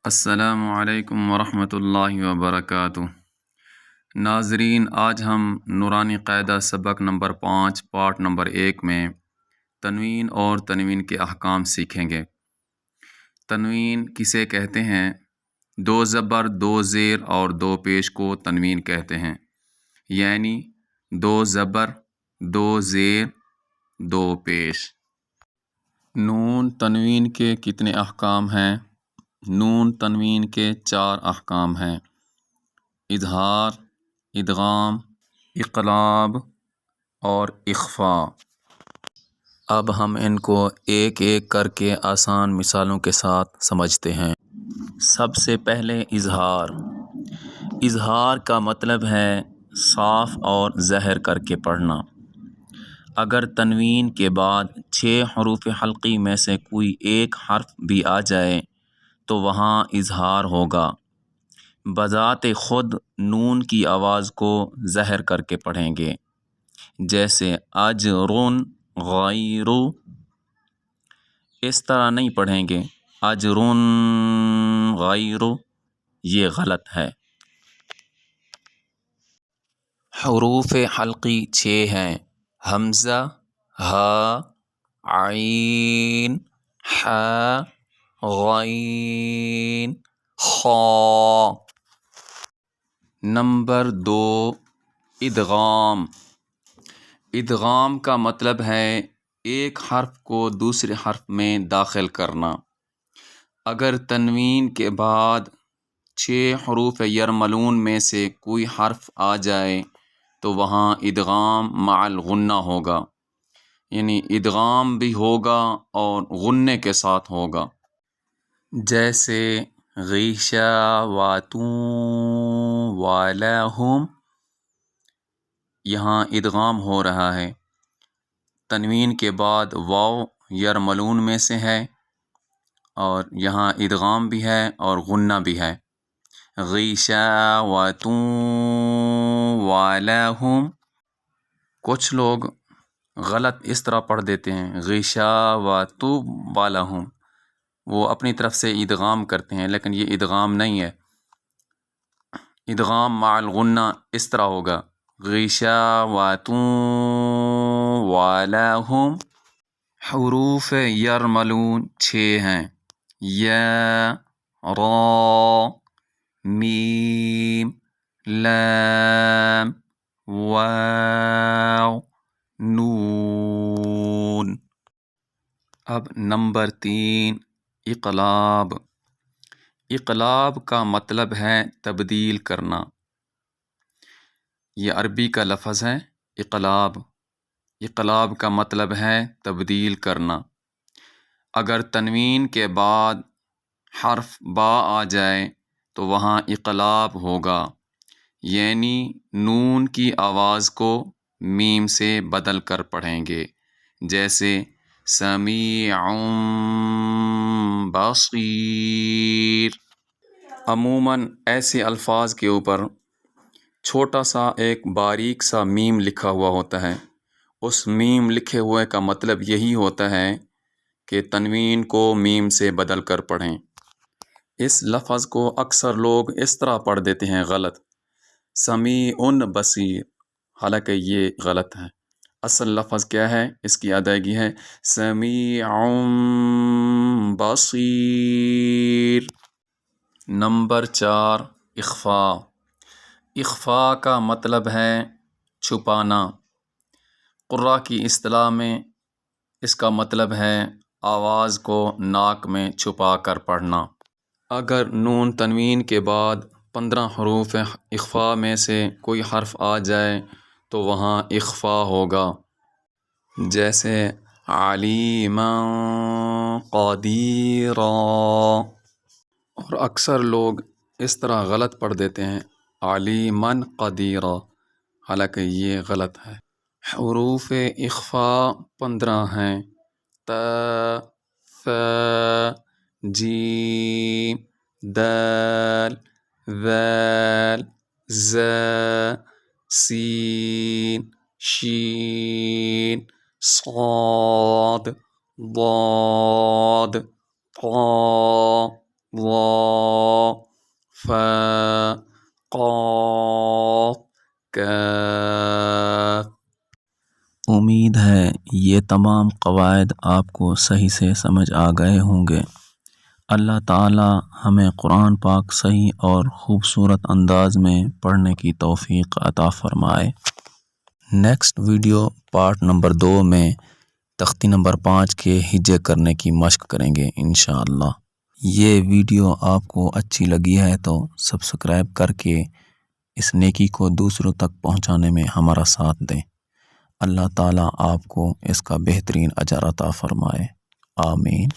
السلام علیکم ورحمۃ اللہ وبرکاتہ۔ ناظرین، آج ہم نورانی قاعدہ سبق نمبر 5 پارٹ نمبر 1 میں تنوین اور تنوین کے احکام سیکھیں گے۔ تنوین کسے کہتے ہیں؟ 2 زبر 2 زیر اور 2 پیش کو تنوین کہتے ہیں، یعنی 2 زبر 2 زیر 2 پیش۔ نون تنوین کے کتنے احکام ہیں؟ نون تنوین کے 4 احکام ہیں: اظہار، ادغام، اقلاب اور اخفاء۔ اب ہم ان کو ایک ایک کر کے آسان مثالوں کے ساتھ سمجھتے ہیں۔ سب سے پہلے اظہار۔ اظہار کا مطلب ہے صاف اور ظاہر کر کے پڑھنا۔ اگر تنوین کے بعد 6 حروف حلقی میں سے کوئی ایک حرف بھی آ جائے تو وہاں اظہار ہوگا۔ بذات خود نون کی آواز کو ظاہر کر کے پڑھیں گے، جیسے اجرن غیر۔ اس طرح نہیں پڑھیں گے اجرن غیر، یہ غلط ہے۔ حروف حلقی 6 ہیں: حمزہ، ہا، عین، ح، غین، خا۔ نمبر 2، ادغام۔ ادغام کا مطلب ہے ایک حرف کو دوسرے حرف میں داخل کرنا۔ اگر تنوین کے بعد 6 حروف یرملون میں سے کوئی حرف آ جائے تو وہاں ادغام مع الغنہ ہوگا، یعنی ادغام بھی ہوگا اور غنے کے ساتھ ہوگا، جیسے غیشاواتوں والہم۔ یہاں ادغام ہو رہا ہے، تنوین کے بعد واو یرملون میں سے ہے اور یہاں ادغام بھی ہے اور غنہ بھی ہے۔ غیشاواتوں والہم۔ کچھ لوگ غلط اس طرح پڑھ دیتے ہیں غیشاواتوں والہم، وہ اپنی طرف سے ادغام کرتے ہیں، لیکن یہ ادغام نہیں ہے۔ ادغام مع الغنہ اس طرح ہوگا غیشاواتوں والہم۔ حروف یرملون 6 ہیں: یا، را، میم، لام، واو، نون۔ اب نمبر 3، اقلاب۔ اقلاب کا مطلب ہے تبدیل کرنا۔ یہ عربی کا لفظ ہے اقلاب۔ اقلاب کا مطلب ہے تبدیل کرنا۔ اگر تنوین کے بعد حرف با آ جائے تو وہاں اقلاب ہوگا، یعنی نون کی آواز کو میم سے بدل کر پڑھیں گے، جیسے سمیع بصیر۔ عموماً ایسے الفاظ کے اوپر چھوٹا سا ایک باریک سا میم لکھا ہوا ہوتا ہے۔ اس میم لکھے ہوئے کا مطلب یہی ہوتا ہے کہ تنوین کو میم سے بدل کر پڑھیں۔ اس لفظ کو اکثر لوگ اس طرح پڑھ دیتے ہیں غلط، سمیع بصیر، حالانکہ یہ غلط ہے۔ اصل لفظ کیا ہے؟ اس کی ادائیگی ہے سمیع بصیر۔ نمبر 4، اخفاء۔ اخفاء کا مطلب ہے چھپانا۔ قراء کی اصطلاح میں اس کا مطلب ہے آواز کو ناک میں چھپا کر پڑھنا۔ اگر نون تنوین کے بعد 15 حروف اخفاء میں سے کوئی حرف آ جائے تو وہاں اخفاء ہوگا، جیسے علیما، قدیرا۔ اور اکثر لوگ اس طرح غلط پڑھ دیتے ہیں علیما قدیرا، حالانکہ یہ غلط ہے۔ حروف اخفاء 15 ہیں: تا، ثا، جیم، دال، ذال، ذا، سین، شین، صاد، ضاد، طا، ظا فا قاف کاف۔ امید ہے یہ تمام قواعد آپ کو صحیح سے سمجھ آ گئے ہوں گے۔ اللہ تعالی ہمیں قرآن پاک صحیح اور خوبصورت انداز میں پڑھنے کی توفیق عطا فرمائے۔ نیکسٹ ویڈیو پارٹ نمبر 2 میں تختی نمبر 5 کے ہجے کرنے کی مشق کریں گے انشاءاللہ۔ یہ ویڈیو آپ کو اچھی لگی ہے تو سبسکرائب کر کے اس نیکی کو دوسروں تک پہنچانے میں ہمارا ساتھ دیں۔ اللہ تعالیٰ آپ کو اس کا بہترین اجر عطا فرمائے، آمین۔